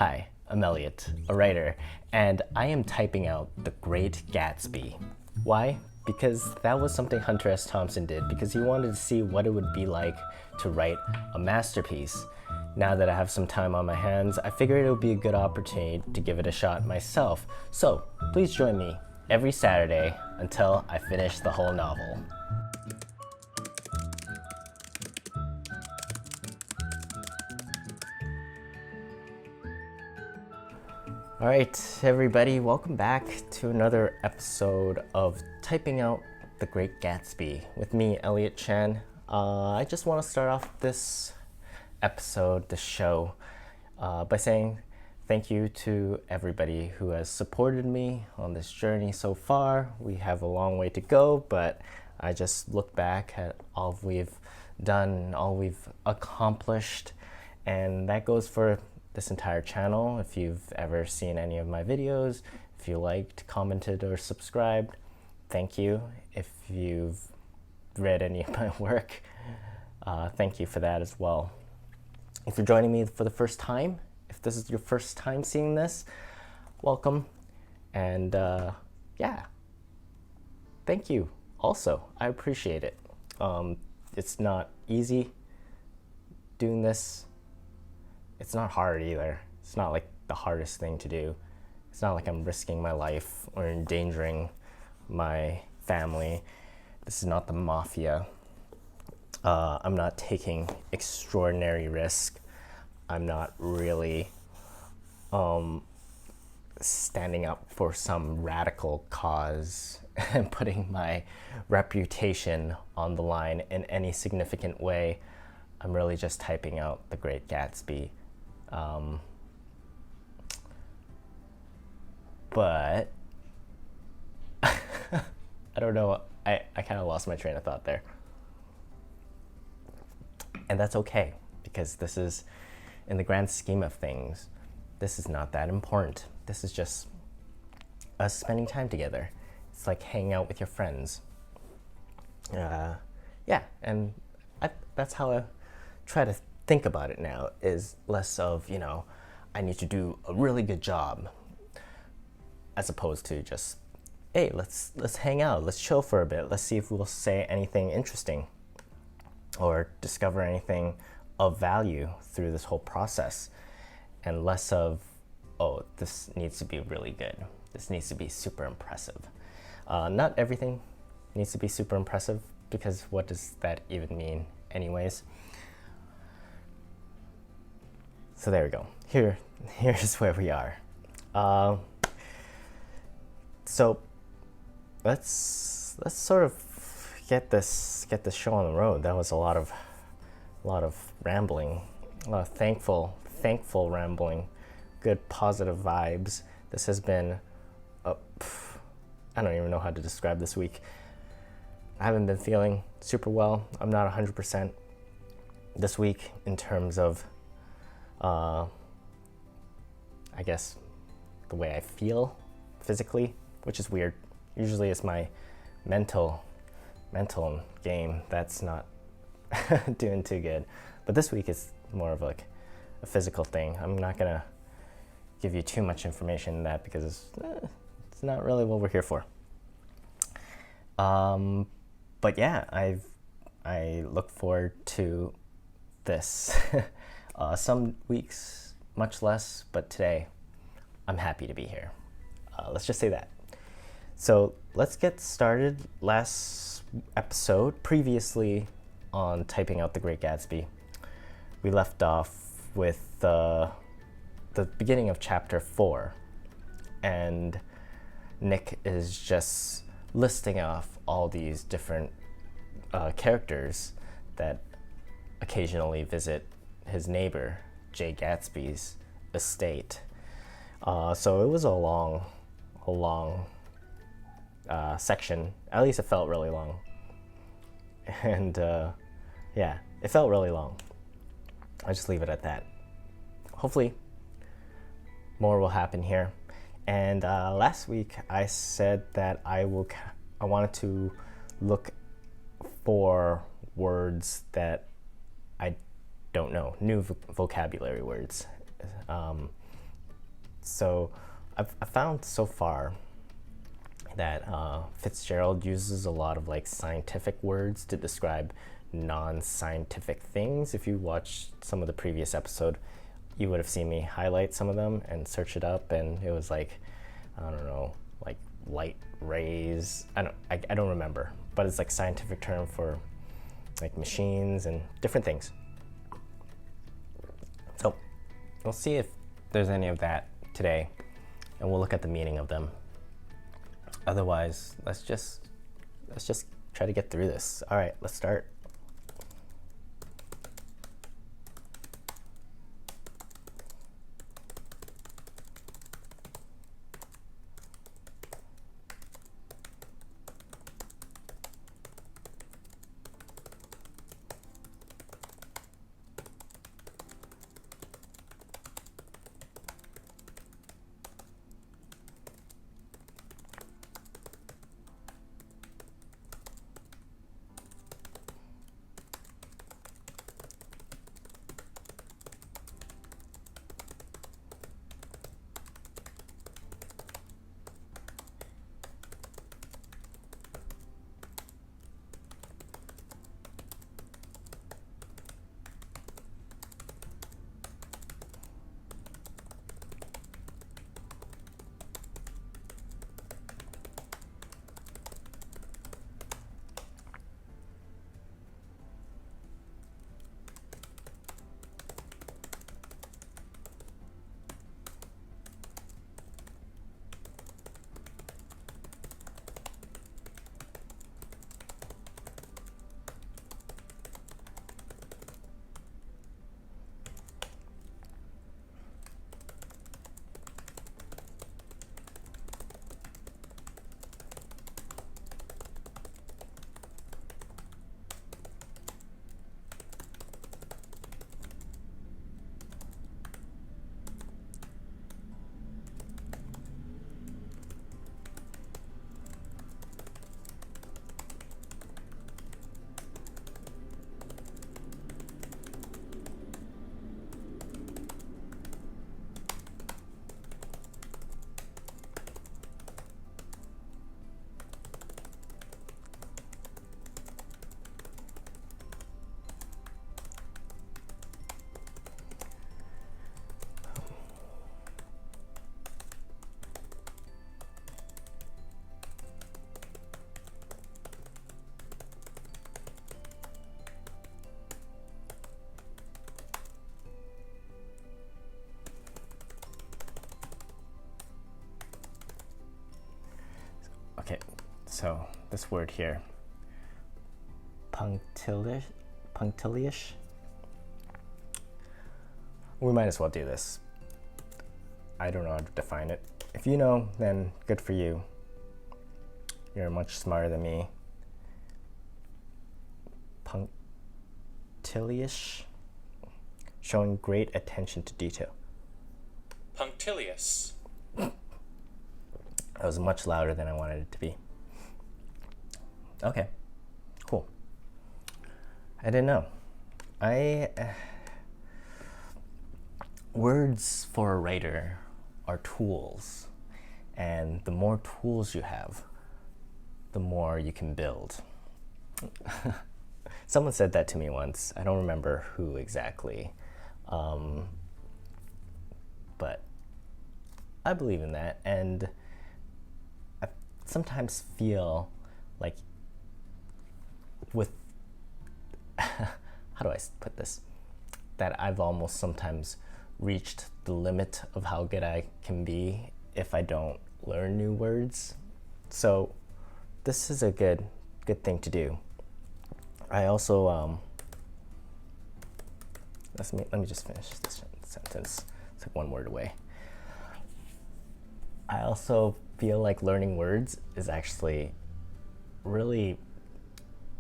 Hi, I'm Elliot, a writer, and I am typing out The Great Gatsby. Why? Because that was something Hunter S Thompson did, because he wanted to see what it would be like to write a masterpiece. Now that I have some time on my hands, I figured it would be a good opportunity to give it a shot myself. So, please join me every Saturday until I finish the whole novel. All right, everybody, welcome back to another episode of Typing Out The Great Gatsby with me, Elliot Chan. I just want to start off this episode, this show, by saying thank you to everybody who has supported me on this journey so far. We have a long way to go, but I just look back at all we've done, all we've accomplished, and that goes for this entire channel. If you've ever seen any of my videos, if you liked, commented, or subscribed, thank you. If you've read any of my work, thank you for that as well. If you're joining me for the first time, if this is your first time seeing this, welcome. And yeah, thank you also. I appreciate it. It's not easy doing this. It's not hard either. It's not like the hardest thing to do. It's not like I'm risking my life or endangering my family. This is not the mafia. I'm not taking extraordinary risk. I'm not really standing up for some radical cause and putting my reputation on the line in any significant way. I'm really just typing out The Great Gatsby. But I don't know, I kind of lost my train of thought there. And that's okay, because this is, in the grand scheme of things, this is not that important. This is just us spending time together. It's like hanging out with your friends. Yeah, and that's how I try to think about it now, is less of, I need to do a really good job, as opposed to just, hey, let's hang out, let's chill for a bit, let's see if we'll say anything interesting or discover anything of value through this whole process, and less of, oh, this needs to be really good, this needs to be super impressive. Not everything needs to be super impressive, because what does that even mean anyways? So there we go. Here's where we are. So let's sort of get this show on the road. That was a lot of rambling, a lot of thankful rambling, good positive vibes. This has been I don't even know how to describe this week. I haven't been feeling super well. I'm not 100% this week in terms of I guess the way I feel physically, which is weird. Usually it's my mental game that's not doing too good. But this week is more of like a physical thing. I'm not gonna give you too much information in that, because it's not really what we're here for. But yeah, I look forward to this. Some weeks much less, but today I'm happy to be here. Let's just say that. So let's get started. Last episode, previously on Typing Out The Great Gatsby, we left off with the beginning of chapter 4, and Nick is just listing off all these different characters that occasionally visit his neighbor, Jay Gatsby's estate. So it was a long section. At least it felt really long. And yeah, it felt really long. I'll just leave it at that. Hopefully more will happen here. And last week I said that I wanted to look for words that I don't know, new vocabulary words. So I found so far that Fitzgerald uses a lot of like scientific words to describe non-scientific things. If you watched some of the previous episode, you would have seen me highlight some of them and search it up, and it was like, I don't know, like light rays. I don't remember, but it's like scientific term for like machines and different things. So we'll see if there's any of that today, and we'll look at the meaning of them. Otherwise, let's just try to get through this. All right, let's start. Okay, so this word here, punctilious. We might as well do this. I don't know how to define it. If you know, then good for you. You're much smarter than me. Punctilious, showing great attention to detail. Punctilious. That was much louder than I wanted it to be. Okay, cool. I didn't know. Words for a writer are tools, and the more tools you have, the more you can build. Someone said that to me once. I don't remember who exactly, but I believe in that, and I sometimes feel like with how do I put this? That I've almost sometimes reached the limit of how good I can be if I don't learn new words. So this is a good thing to do. I also let me just finish this sentence. It's like one word away. I also feel like learning words is actually really,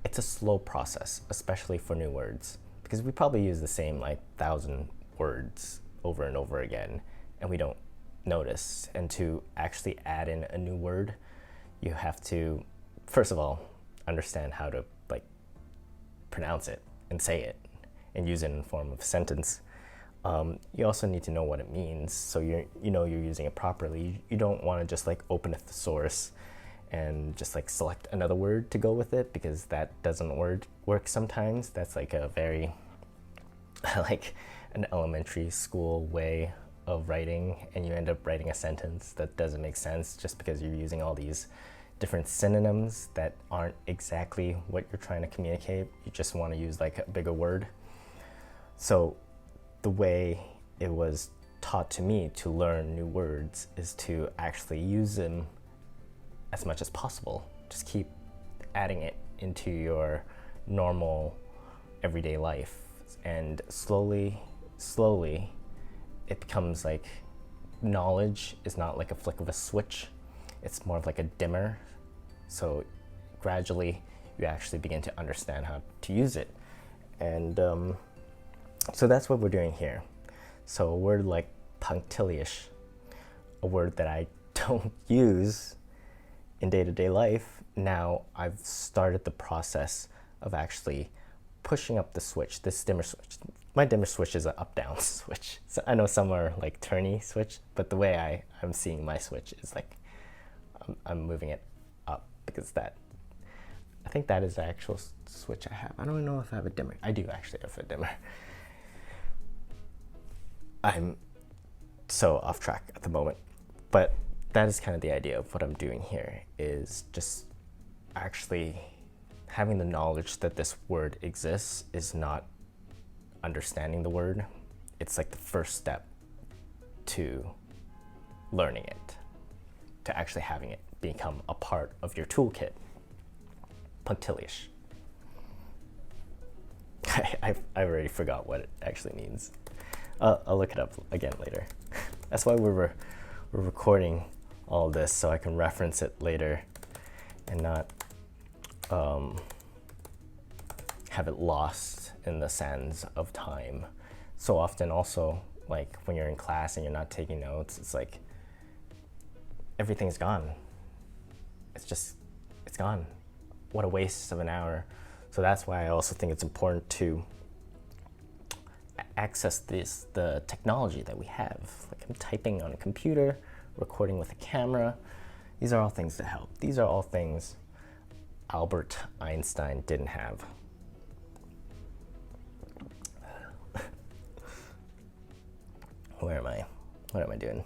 it's a slow process, especially for new words, because we probably use the same like 1,000 words over and over again, and we don't notice. And to actually add in a new word, you have to, first of all, understand how to like pronounce it and say it and use it in the form of a sentence. you also need to know what it means, so you're using it properly. You don't want to just like open a thesaurus and just like select another word to go with it, because that doesn't work sometimes. That's like a very like an elementary school way of writing, and you end up writing a sentence that doesn't make sense just because you're using all these different synonyms that aren't exactly what you're trying to communicate. You just want to use like a bigger word. So the way it was taught to me to learn new words is to actually use them as much as possible. Just keep adding it into your normal everyday life, and slowly it becomes like knowledge is not like a flick of a switch, it's more of like a dimmer. So gradually you actually begin to understand how to use it. And so that's what we're doing here. So a word like punctilious, a word that I don't use in day-to-day life, now I've started the process of actually pushing up the switch, this dimmer switch. My dimmer switch is an up-down switch. So I know some are like turny switch, but the way I'm seeing my switch is like I'm moving it up, because I think that is the actual switch I have. I don't know if I have a dimmer. I do actually have a dimmer. I'm so off track at the moment, but that is kind of the idea of what I'm doing here, is just actually having the knowledge that this word exists is not understanding the word. It's like the first step to learning it, to actually having it become a part of your toolkit. Punctilious. I already forgot what it actually means. I'll look it up again later. That's why we're recording all this, so I can reference it later and not have it lost in the sands of time. So often also, like when you're in class and you're not taking notes, it's like everything's gone. It's gone. What a waste of an hour. So that's why I also think it's important to access the technology that we have. Like I'm typing on a computer, recording with a camera. These are all things that help. These are all things Albert Einstein didn't have. Where am I? What am I doing?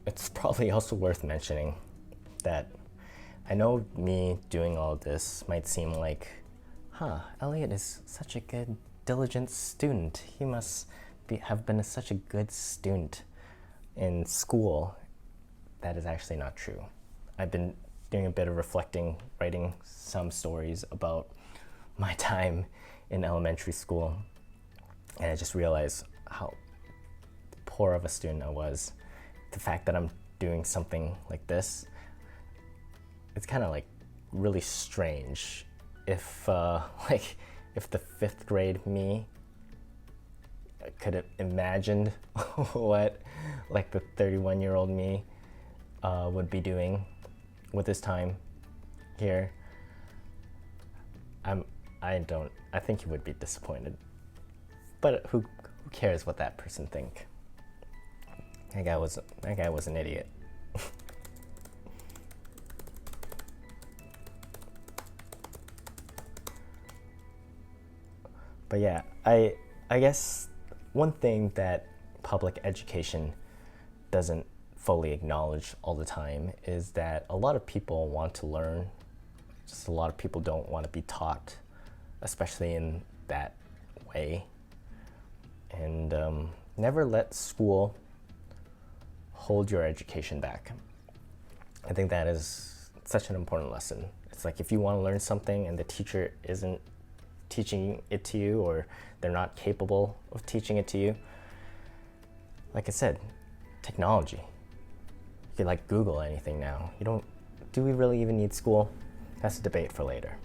It's probably also worth mentioning that I know me doing all this might seem like, Elliot is such a good, diligent student. He must have been such a good student in school. That is actually not true. I've been doing a bit of reflecting, writing some stories about my time in elementary school, and I just realized how poor of a student I was. The fact that I'm doing something like this, it's kind of like really strange. If the 5th grade me could have imagined what like the 31-year-old me would be doing with his time here, I think he would be disappointed. But who cares what that person think? That guy was an idiot. But yeah, I guess one thing that public education doesn't fully acknowledge all the time is that a lot of people want to learn, just a lot of people don't want to be taught, especially in that way. And never let school hold your education back. I think that is such an important lesson. It's like if you want to learn something and the teacher isn't teaching it to you, or they're not capable of teaching it to you, like I said, technology. You can like Google anything now. Do we really even need school? That's a debate for later.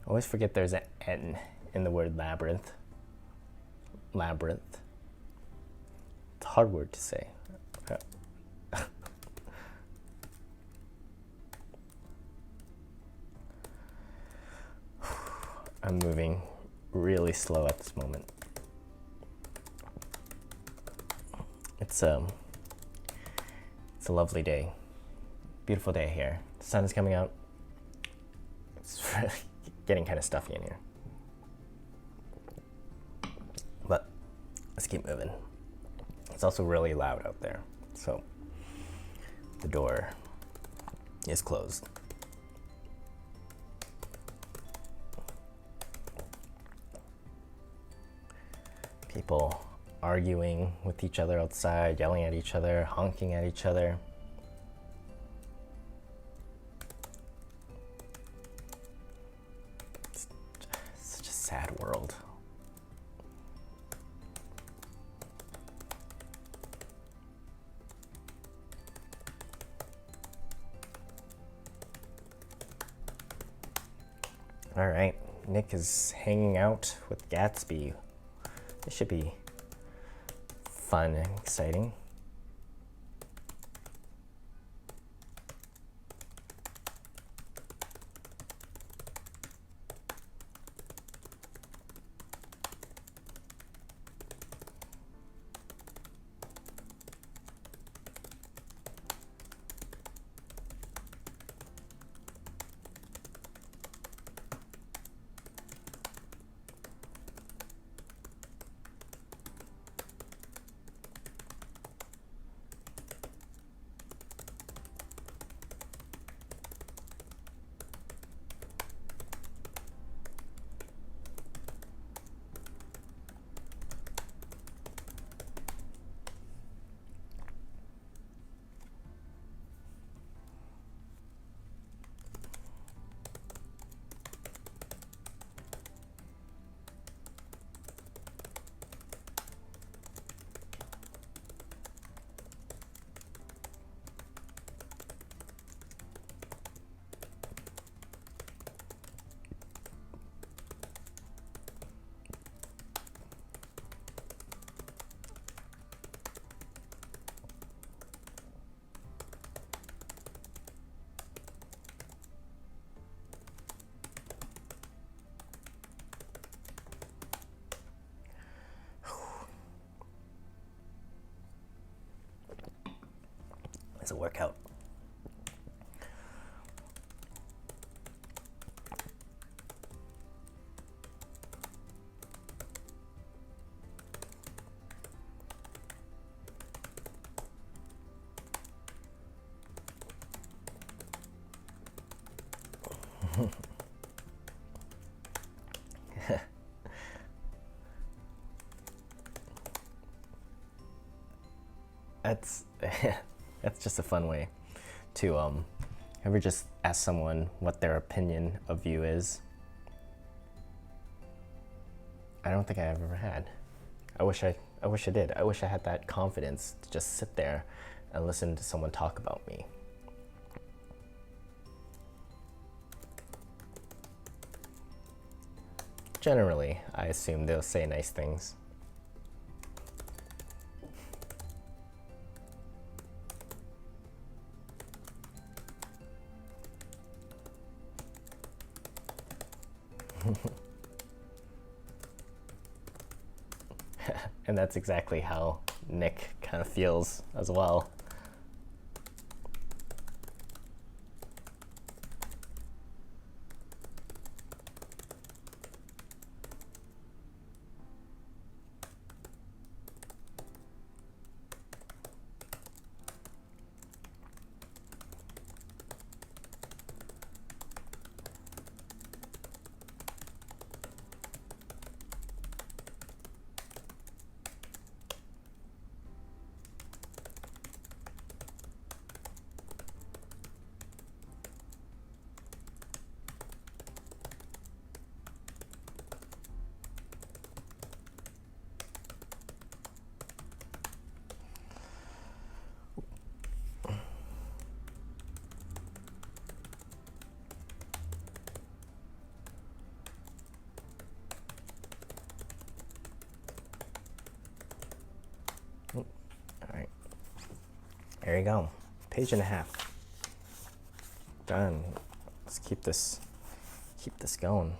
I always forget there's an N in the word labyrinth. Labyrinth. It's a hard word to say. I'm moving really slow at this moment. It's a lovely day. Beautiful day here. The sun is coming out. It's really getting kind of stuffy in here. But let's keep moving. It's also really loud out there. So the door is closed. People arguing with each other outside, yelling at each other, honking at each other. It's such a sad world. All right, Nick is hanging out with Gatsby. This should be fun and exciting. It's a workout. That's that's just a fun way to ever just ask someone what their opinion of you is. I don't think I ever had. I wish I did. I wish I had that confidence to just sit there and listen to someone talk about me. Generally, I assume they'll say nice things. And that's exactly how Nick kind of feels as well. All right, there you go. Page and a half. Done. Let's keep this going.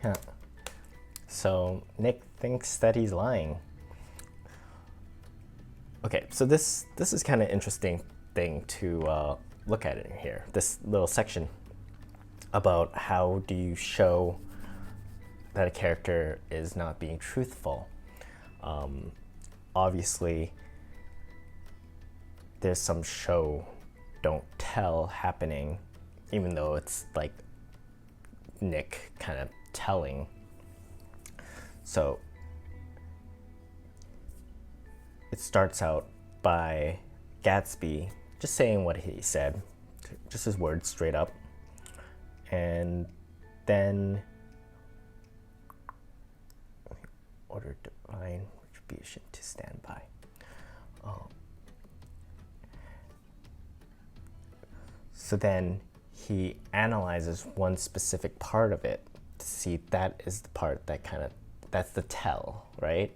Yeah. So Nick thinks that he's lying. Okay, so this is kind of interesting thing to look at in here. This little section about how do you show that a character is not being truthful. Obviously, there's some show don't tell happening, even though it's like Nick kind of telling. So it starts out by Gatsby just saying what he said, just his words straight up, and then order divine retribution to stand by. So then he analyzes one specific part of it to see that is the part that that's the tell, right?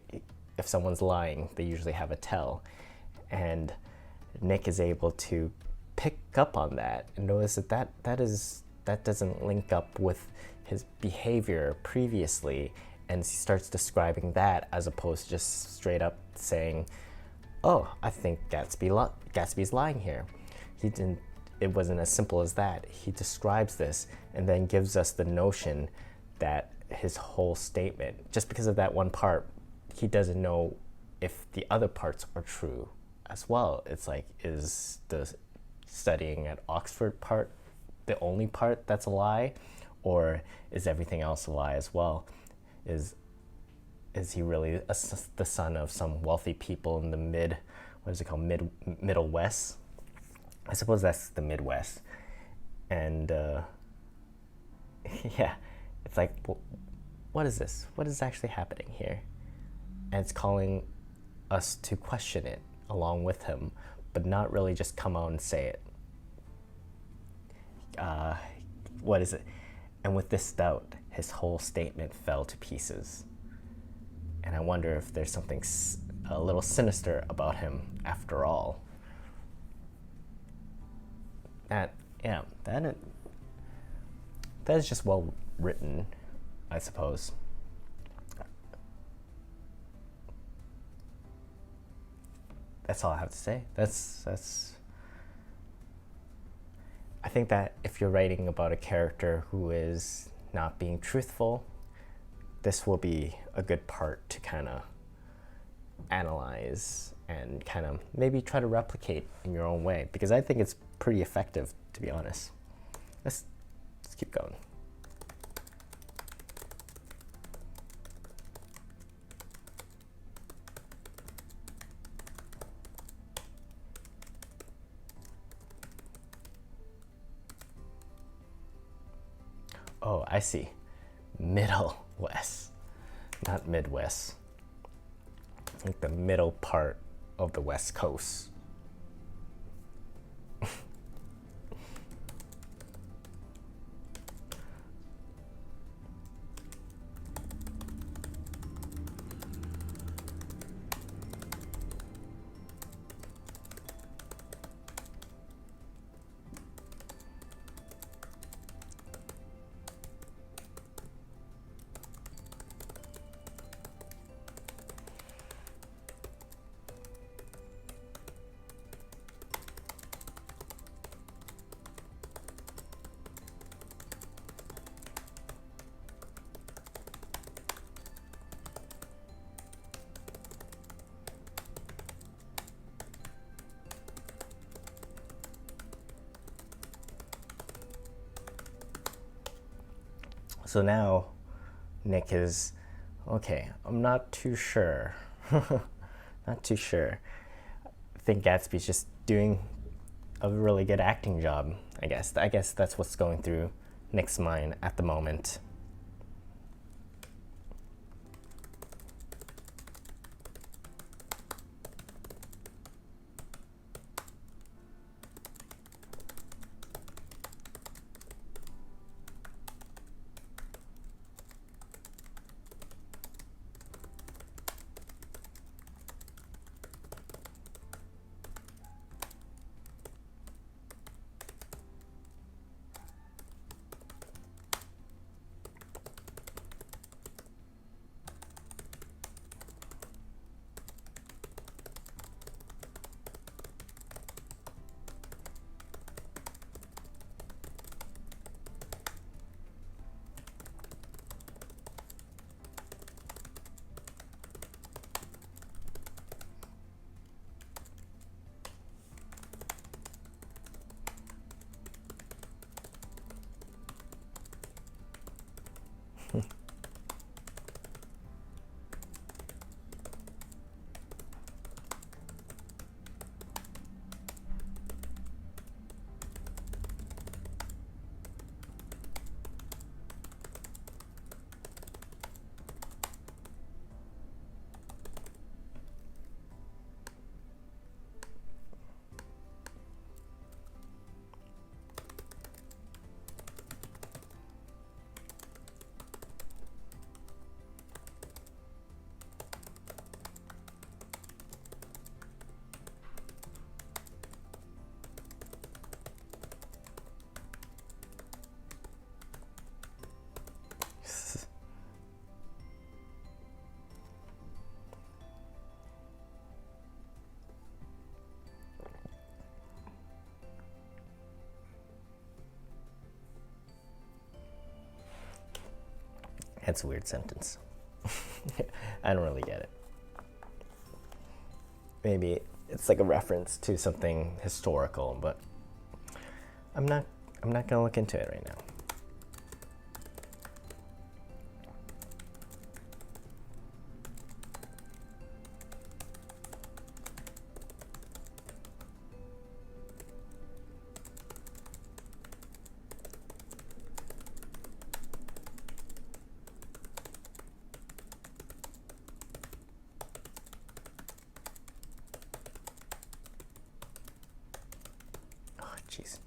If someone's lying, they usually have a tell. And Nick is able to pick up on that and notice that doesn't link up with his behavior previously, and he starts describing that as opposed to just straight up saying, oh, I think Gatsby's lying here. It wasn't as simple as that. He describes this and then gives us the notion that his whole statement, just because of that one part, he doesn't know if the other parts are true as well. It's like, is the studying at Oxford part the only part that's a lie, or is everything else a lie as well? Is he really the son of some wealthy people in the Middle West? I suppose that's the Midwest. And yeah, it's like, what is this? What is actually happening here? And it's calling us to question it along with him, but not really just come out and say it. What is it? And with this doubt, his whole statement fell to pieces. And I wonder if there's something a little sinister about him after all. That is just well written, I suppose. That's all I have to say. That's I think that if you're writing about a character who is not being truthful, this will be a good part to kind of analyze and kind of maybe try to replicate in your own way, because I think it's pretty effective, to be honest. Let's keep going. I see. Middle West, not Midwest. Like the middle part of the West Coast. So now Nick is, okay, I'm not too sure. Not too sure. I think Gatsby's just doing a really good acting job, I guess. I guess that's what's going through Nick's mind at the moment. That's a weird sentence. I don't really get it. Maybe it's like a reference to something historical, but I'm not gonna look into it right now. Oh, jeez.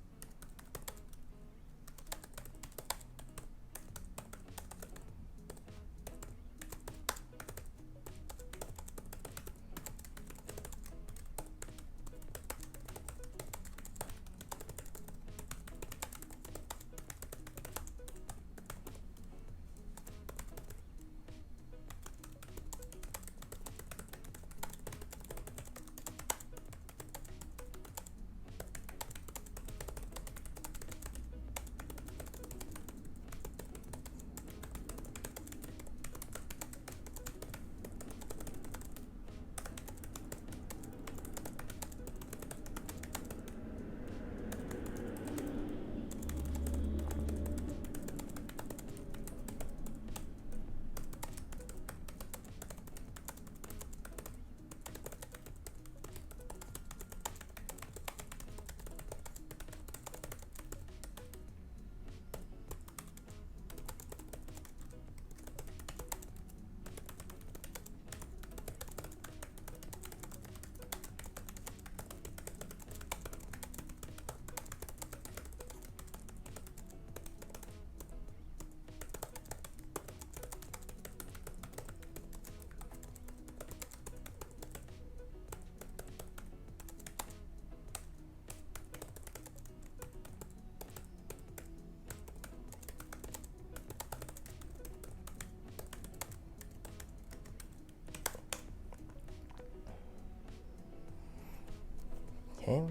Okay.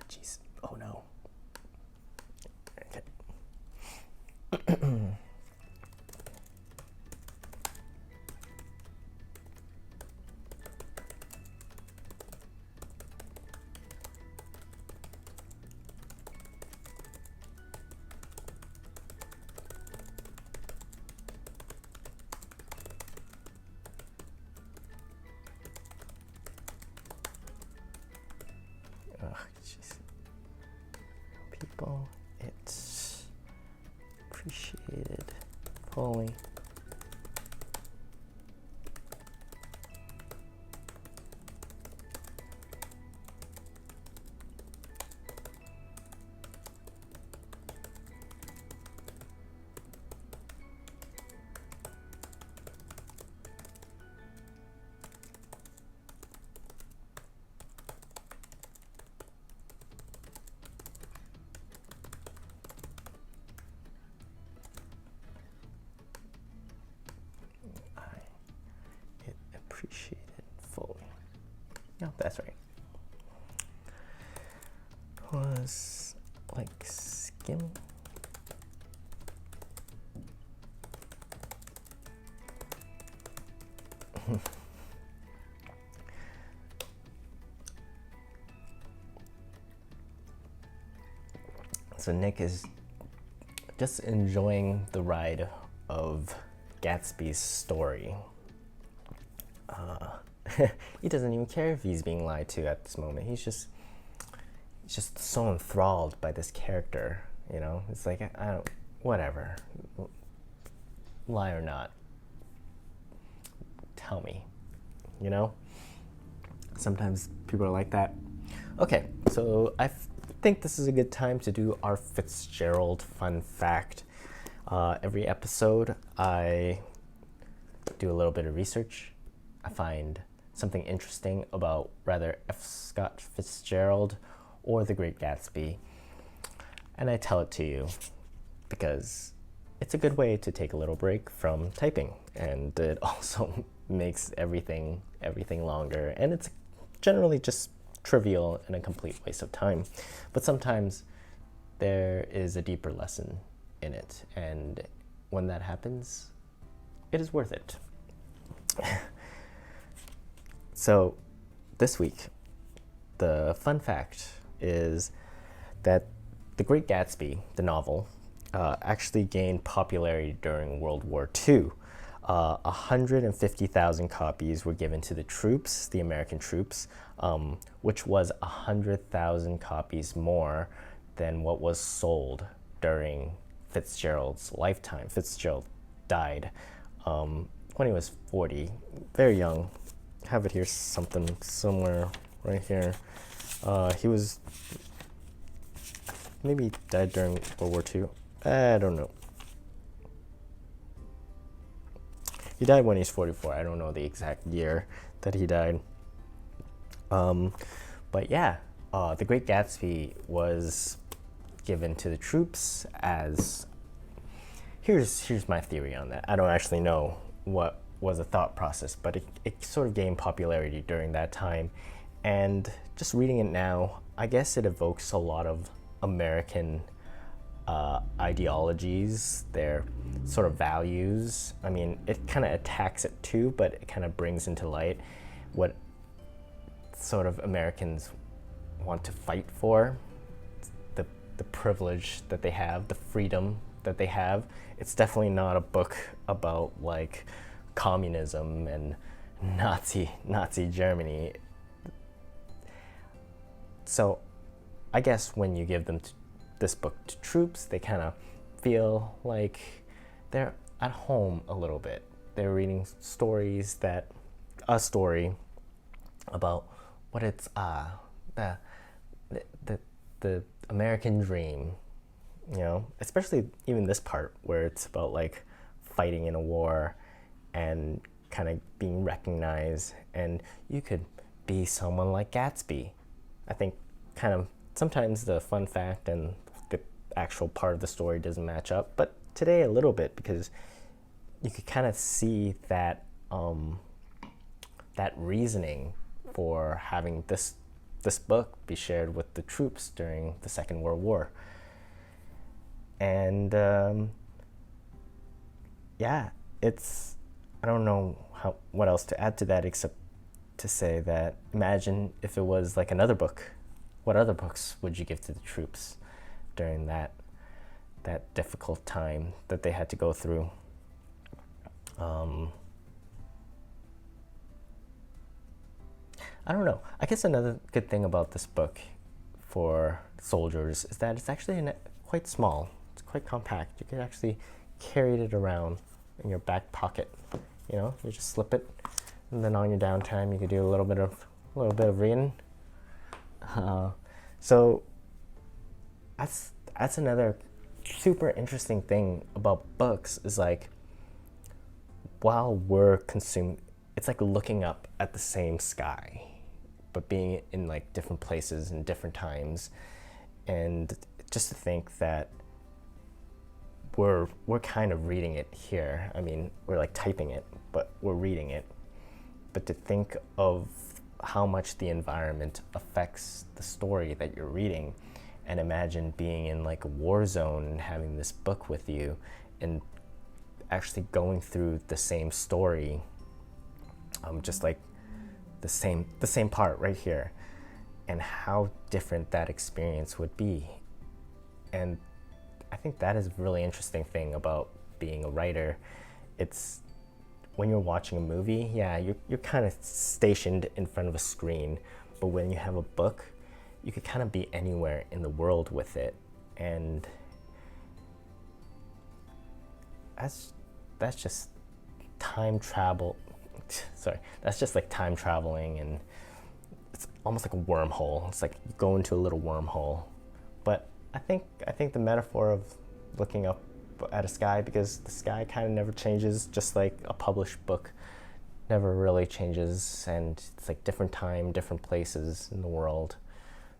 Jeez. Oh no. Okay. Jeez. People, it's appreciated fully. Appreciated fully. No, that's right. Was like skim. So Nick is just enjoying the ride of Gatsby's story. He doesn't even care if he's being lied to at this moment. He's just so enthralled by this character, you know? It's like, I don't, whatever. Lie or not, tell me, you know? Sometimes people are like that. Okay, so I think this is a good time to do our Fitzgerald fun fact. Every episode, I do a little bit of research. I find something interesting about rather F. Scott Fitzgerald or The Great Gatsby, and I tell it to you because it's a good way to take a little break from typing, and it also makes everything longer, and it's generally just trivial and a complete waste of time. But sometimes there is a deeper lesson in it, and when that happens, it is worth it. So this week, the fun fact is that The Great Gatsby, the novel, actually gained popularity during World War II. 150,000 copies were given to the troops, the American troops, which was 100,000 copies more than what was sold during Fitzgerald's lifetime. Fitzgerald died when he was 40, very young. I have it here somewhere right here. He was maybe died during World War II. I don't know. He died when he's 44. I don't know the exact year that he died. But yeah, The Great Gatsby was given to the troops as... Here's my theory on that. I don't actually know what was a thought process, but it sort of gained popularity during that time. And just reading it now, I guess it evokes a lot of American ideologies, their sort of values. I mean, it kind of attacks it too, but it kind of brings into light what sort of Americans want to fight for, the privilege that they have, the freedom that they have. It's definitely not a book about like communism and Nazi Germany. So I guess when you give them this book to troops, they kind of feel like they're at home a little bit. They're reading a story about what it's the American dream, you know, especially even this part where it's about like fighting in a war and kind of being recognized, and you could be someone like Gatsby. I think kind of sometimes the fun fact and the actual part of the story doesn't match up, but today a little bit, because you could kind of see that that reasoning for having this book be shared with the troops during the Second World War. And yeah, it's, I don't know what else to add to that except to say that imagine if it was like another book. What other books would you give to the troops during that difficult time that they had to go through? I don't know. I guess another good thing about this book for soldiers is that it's actually quite small. It's quite compact. You could actually carry it around in your back pocket. You know, you just slip it, and then on your downtime, you could do a little bit of reading. So that's another super interesting thing about books is like, while we're consuming, it's like looking up at the same sky, but being in like different places and different times. And just to think that we're kind of reading it here. I mean, we're like typing it, but we're reading it. But to think of how much the environment affects the story that you're reading, and imagine being in like a war zone and having this book with you and actually going through the same story, just like the same part right here, and how different that experience would be. And I think that is a really interesting thing about being a writer. It's when you're watching a movie, yeah, you're kind of stationed in front of a screen, but when you have a book, you could kind of be anywhere in the world with it. And that's just time travel. Sorry, that's just like time traveling, and it's almost like a wormhole. It's like you go into a little wormhole. But I think the metaphor of looking up at a sky, because the sky kind of never changes, just like a published book never really changes, and it's like different time, different places in the world.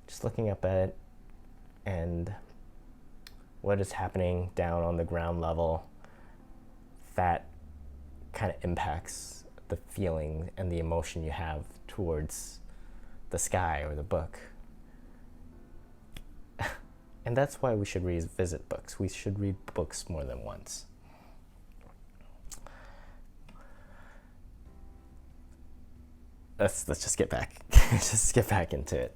Just looking up at it and what is happening down on the ground level, that kind of impacts the feeling and the emotion you have towards the sky or the book. And that's why we should revisit books. We should read books more than once. Let's just get back into it.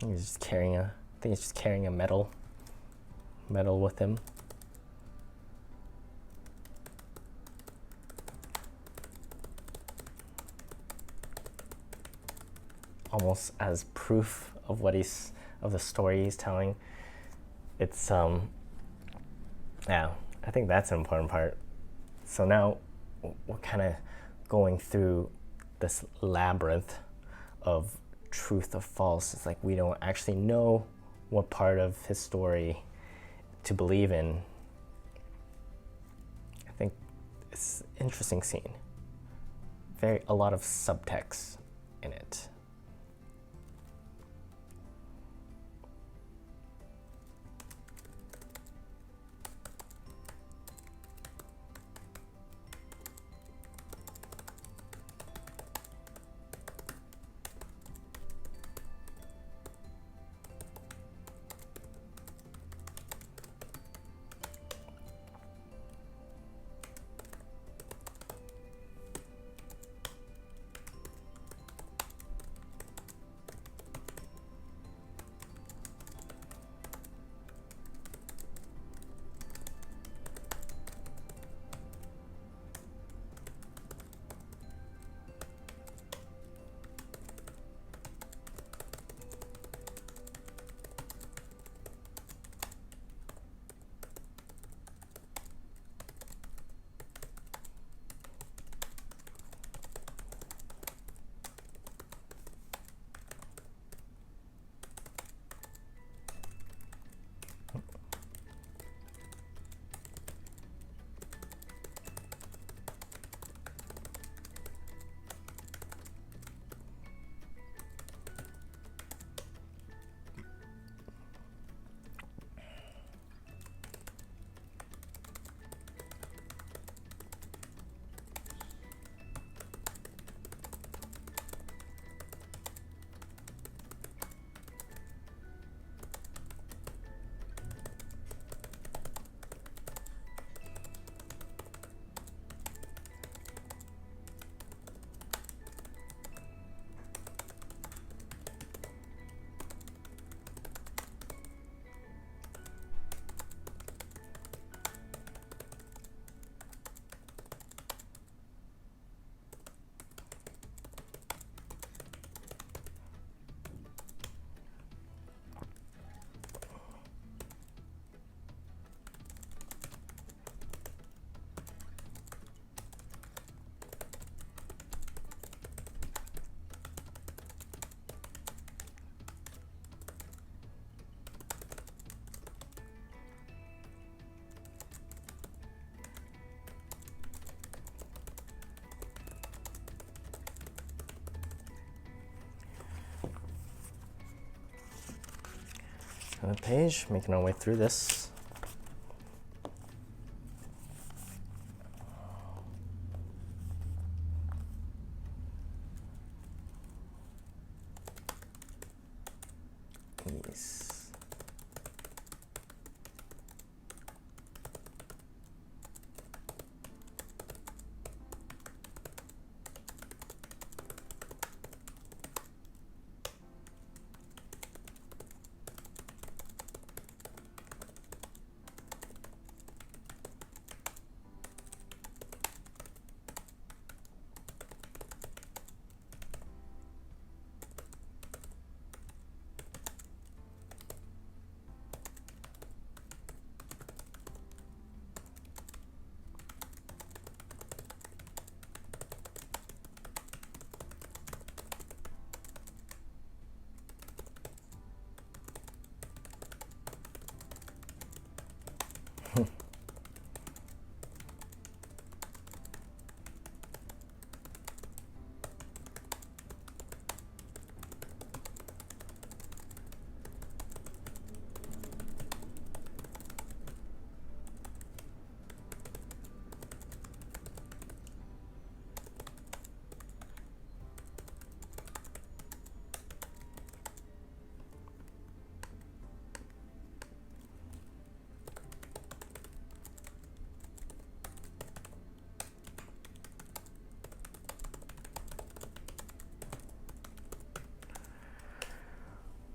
He's just carrying I think he's just carrying a medal with him. Almost as proof of of the story he's telling. It's yeah, I think that's an important part. So now we're kind of going through this labyrinth of truth or false. It's like we don't actually know what part of his story to believe in. I think it's an interesting scene. A lot of subtext in it. 7th page, making our way through this. Yes.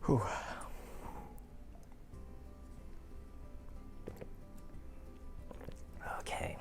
Whew. Okay.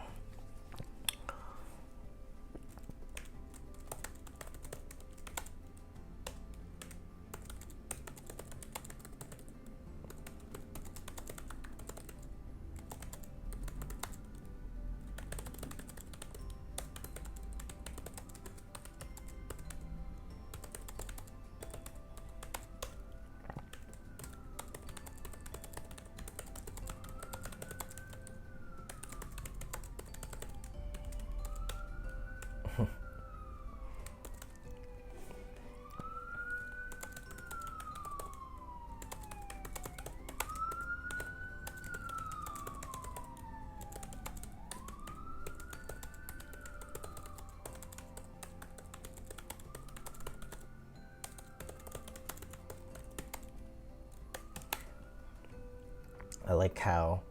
I like how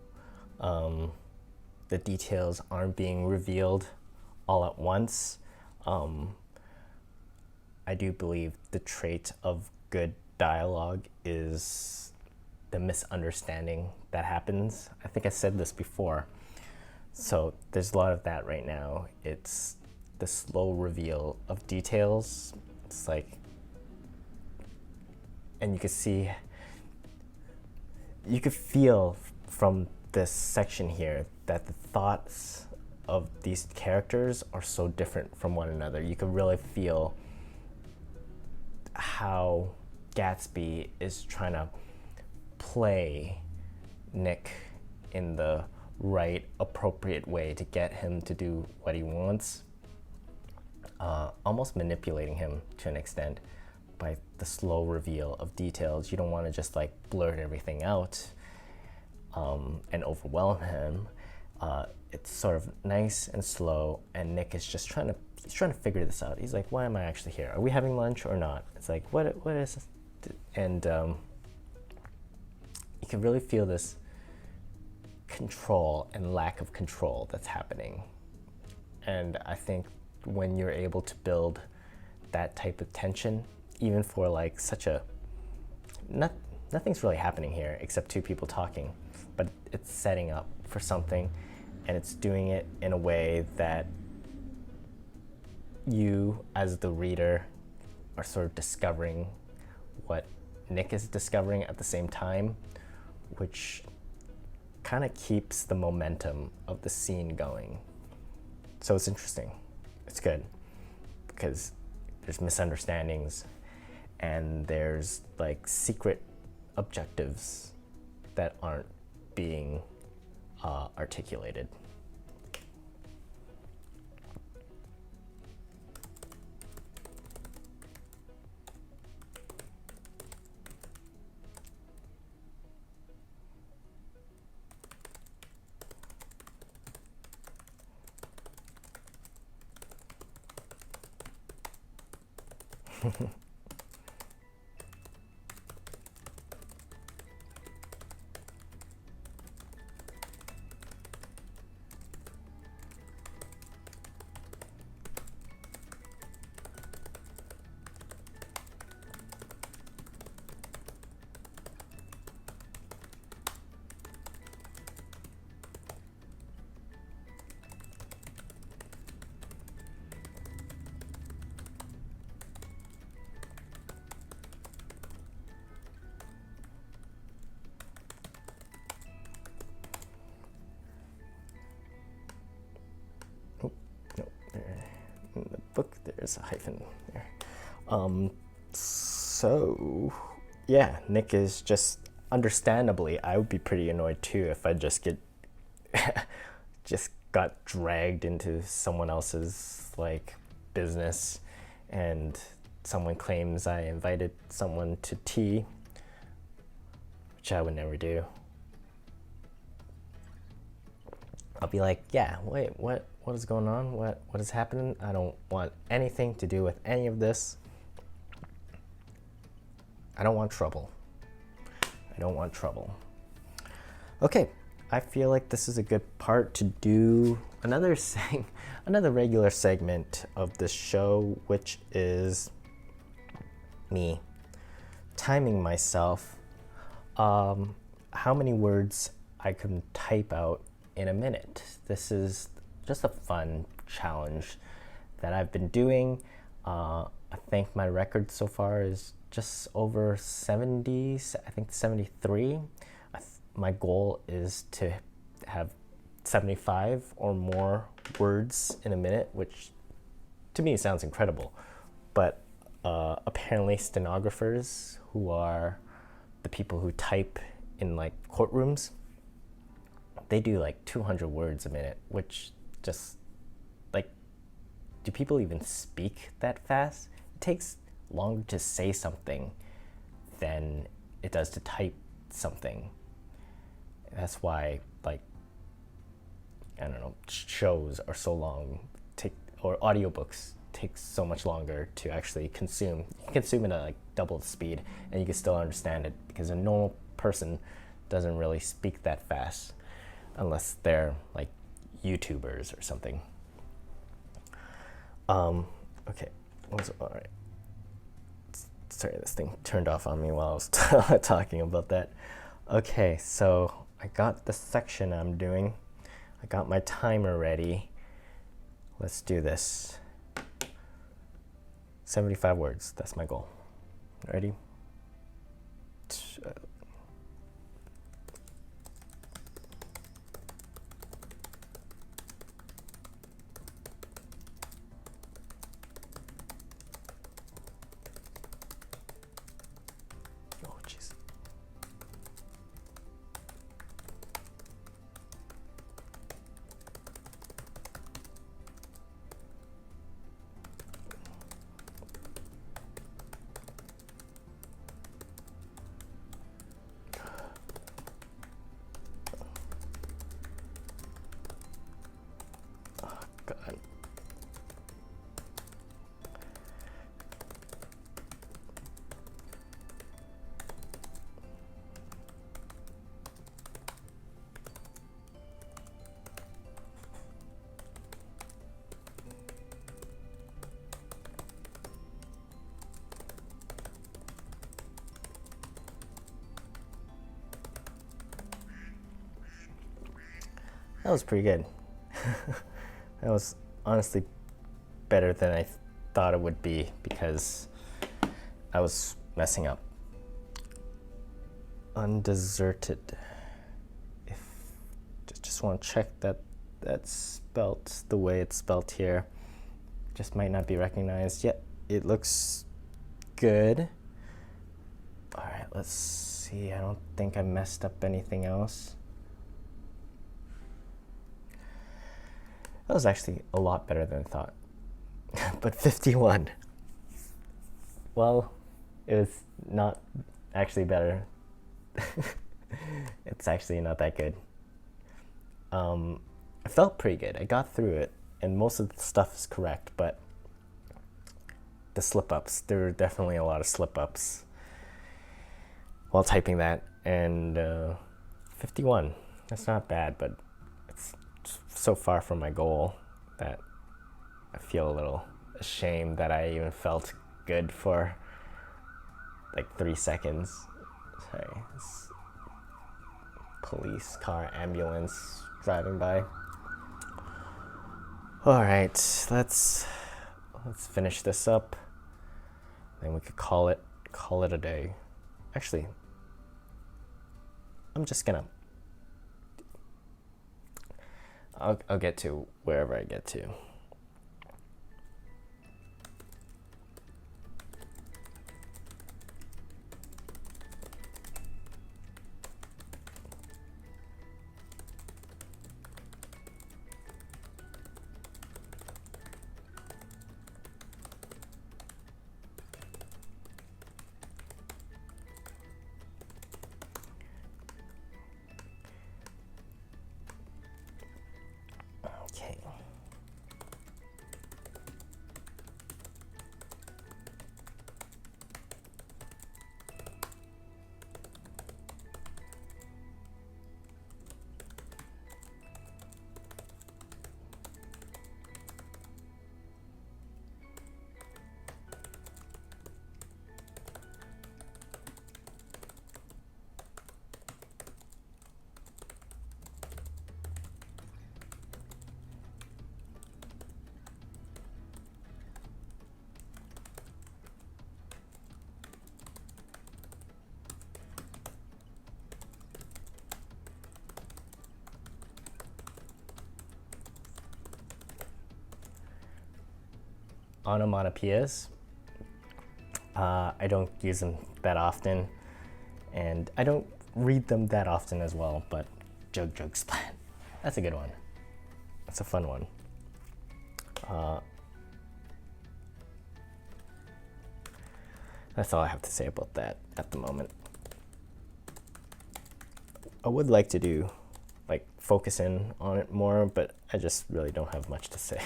the details aren't being revealed all at once. I do believe the trait of good dialogue is the misunderstanding that happens. I think I said this before. So there's a lot of that right now. It's the slow reveal of details. It's like, and you could feel from this section here that the thoughts of these characters are so different from one another. You can really feel how Gatsby is trying to play Nick in the right, appropriate way to get him to do what he wants, almost manipulating him to an extent by the slow reveal of details. You don't want to just like blurt everything out and overwhelm him. It's sort of nice and slow, and Nick is just trying to figure this out. He's like, why am I actually here? Are we having lunch or not? It's like, what is this? And you can really feel this control and lack of control that's happening. And I think when you're able to build that type of tension, even for like such a, nothing's really happening here except two people talking, but it's setting up for something, and it's doing it in a way that you as the reader are sort of discovering what Nick is discovering at the same time, which kind of keeps the momentum of the scene going. So it's interesting. It's good because there's misunderstandings and there's like secret objectives that aren't being articulated. In the book there's a hyphen there. So yeah, Nick is just, understandably, I would be pretty annoyed too if I just got dragged into someone else's like business and someone claims I invited someone to tea, which I would never do. I'll be like, yeah, wait, what is going on? What is happening? I don't want anything to do with any of this. I don't want trouble. I don't want trouble. Okay, I feel like this is a good part to do another regular segment of this show, which is me timing myself how many words I can type out in a minute. This is just a fun challenge that I've been doing. I think my record so far is just over 70, I think 73. My goal is to have 75 or more words in a minute, which to me sounds incredible. But apparently stenographers, who are the people who type in like courtrooms, they do like 200 words a minute, which just like, do people even speak that fast? It takes longer to say something than it does to type something. That's why, like, I don't know, shows are so long, or audiobooks take so much longer to actually consume. You can consume it at like double the speed and you can still understand it, because a normal person doesn't really speak that fast unless they're like YouTubers or something. Okay, all right. Sorry, this thing turned off on me while I was talking about that. Okay, so I got the section I'm doing. I got my timer ready. Let's do this. 75 words, that's my goal. Ready? Oh, jeez. God. That was pretty good. That was honestly better than I thought it would be, because I was messing up. Undeserted. If just want to check that that's spelt the way it's spelt here. Just might not be recognized yet. It looks good. All right, let's see. I don't think I messed up anything else. That was actually a lot better than I thought. But 51. Well, it was not actually better. It's actually not that good. I felt pretty good. I got through it, and most of the stuff is correct, but the slip-ups. There were definitely a lot of slip-ups while typing that. And 51, that's not bad, but it's so far from my goal that I feel a little ashamed that I even felt good for like 3 seconds. Sorry, it's police car, ambulance driving by. All right, let's finish this up. Then we could call it a day. Actually, I'm just gonna. I'll get to wherever I get to. Okay. Onomatopoeias. I don't use them that often, and I don't read them that often as well, but Jug Jug Splat, that's a good one. That's a fun one. That's all I have to say about that at the moment. I would like to do, like, focus in on it more, but I just really don't have much to say.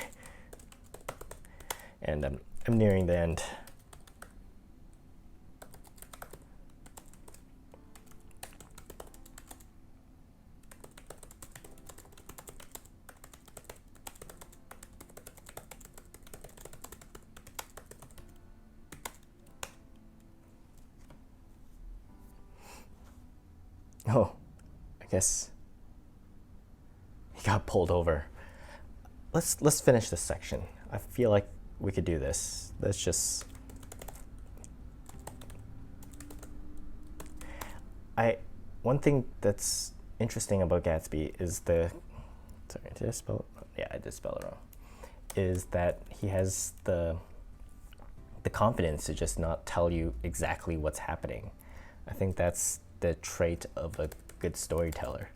And I'm nearing the end. Oh, I guess he got pulled over. Let's finish this section. I feel like we could do this. Let's just. One thing that's interesting about Gatsby is the. Sorry, did I spell it? Yeah, I did spell it wrong. Is that he has the confidence to just not tell you exactly what's happening. I think that's the trait of a good storyteller.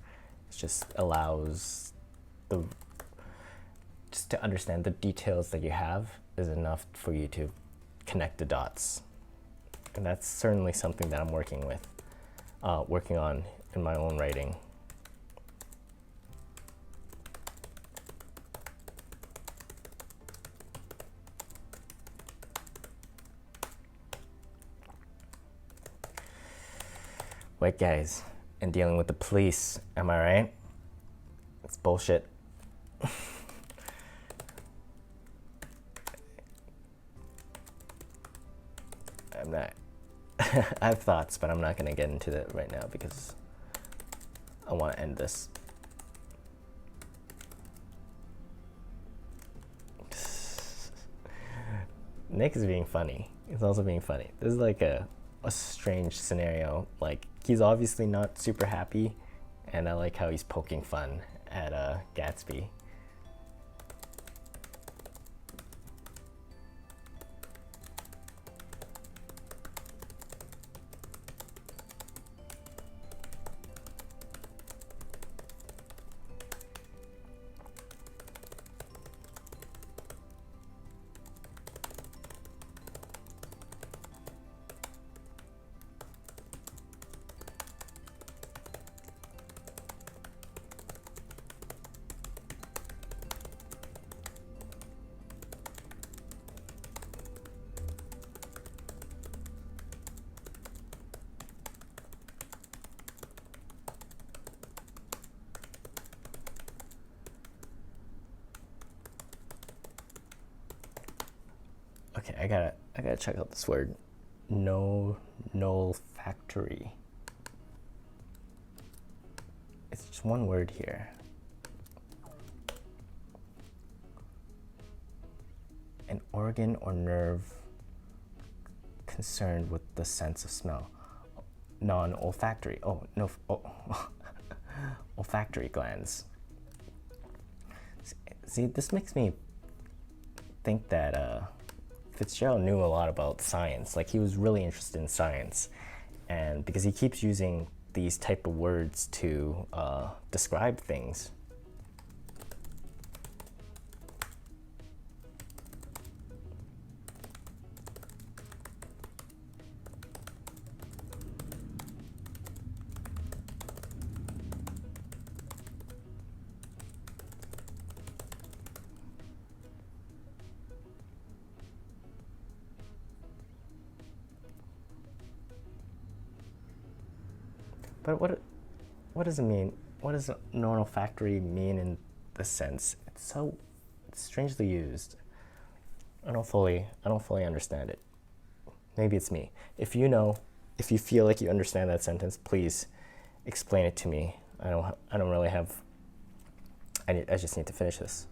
It just allows just to understand the details that you have is enough for you to connect the dots. And that's certainly something that I'm working on in my own writing. White guys and dealing with the police, am I right? It's bullshit. I'm not. I have thoughts, but I'm not going to get into that right now because I want to end this. Nick is being funny. He's also being funny. This is like a strange scenario. Like, he's obviously not super happy, and I like how he's poking fun at Gatsby. Okay, I gotta check out this word. No, olfactory. It's just one word here. An organ or nerve concerned with the sense of smell. Non-olfactory. Oh, no. Oh. Olfactory glands. See, this makes me think that Fitzgerald knew a lot about science. Like, he was really interested in science. And because he keeps using these type of words to describe things. But what does it mean? What does non-olfactory mean in the sense? It's so strangely used. I don't fully understand it. Maybe it's me. If you know, if you feel like you understand that sentence, please explain it to me. I don't really have. I just need to finish this.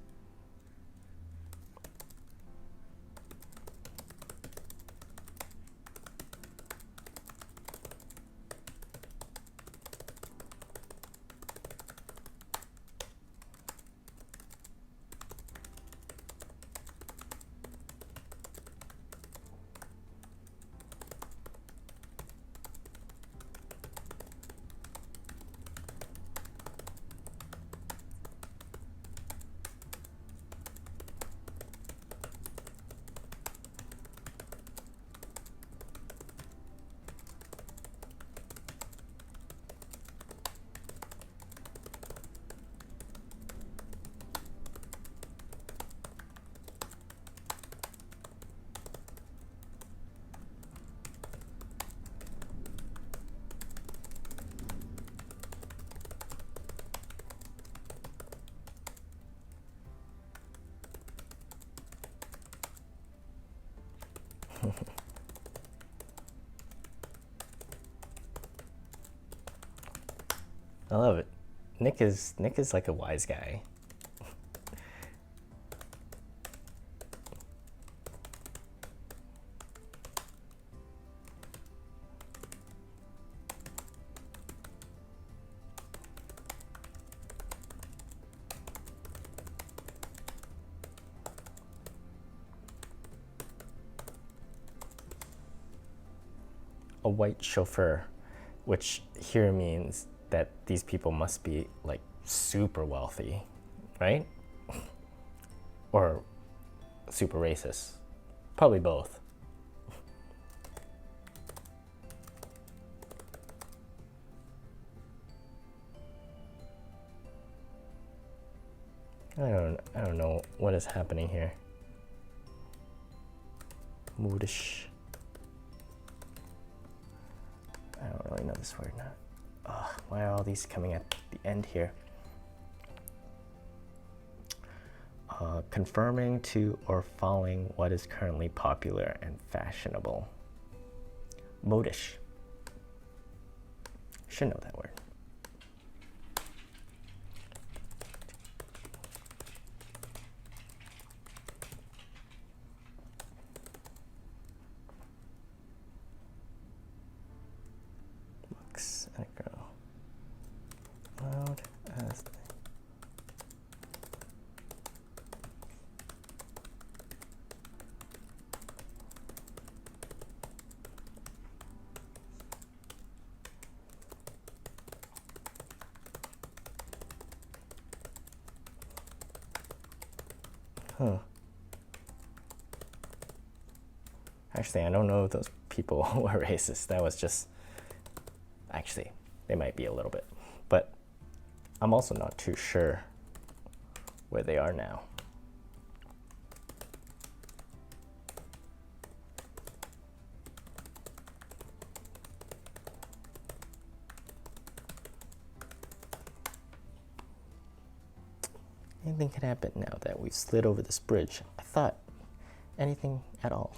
I love it. Nick is like a wise guy. A white chauffeur, which here means that these people must be like super wealthy, right? Or super racist. Probably both. I don't know what is happening here. Moodish. I don't really know this word now. Why are all these coming at the end here? Confirming to or following what is currently popular and fashionable. Modish. Should know that word. Looks and a girl. Loud as Huh. Actually, I don't know if those people were racist. That was just... Actually, they might be a little bit. But I'm also not too sure where they are now. Anything could happen now that we've slid over this bridge. I thought anything at all.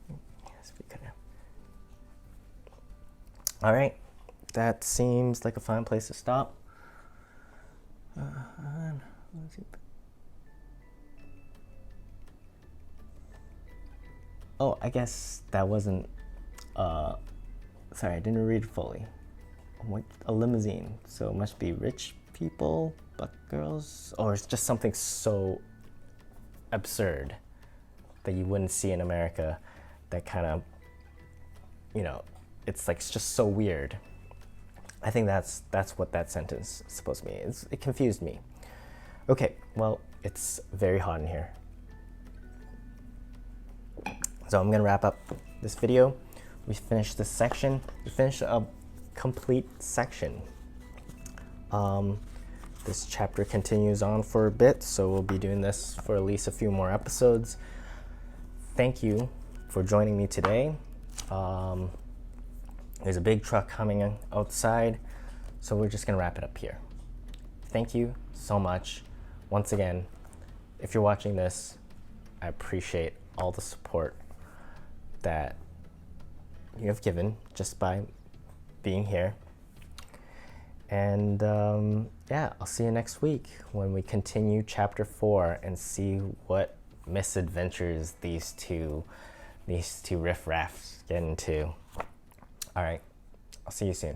Yes, we could. All right, that seems like a fine place to stop. Oh, I guess that wasn't, sorry, I didn't read fully. What, a limousine, so it must be rich people, buck girls, or it's just something so absurd that you wouldn't see in America, that kind of, you know, it's like, it's just so weird. I think that's what that sentence is supposed to mean. It confused me. Okay, well, it's very hot in here. So I'm gonna wrap up this video. We finished this section. We finished a complete section. This chapter continues on for a bit, so we'll be doing this for at least a few more episodes. Thank you for joining me today. There's a big truck coming outside, so we're just gonna wrap it up here. Thank you so much. Once again, if you're watching this, I appreciate all the support that you have given just by being here. And yeah, I'll see you next week when we continue chapter 4 and see what misadventures these two riffraffs get into. All right, I'll see you soon.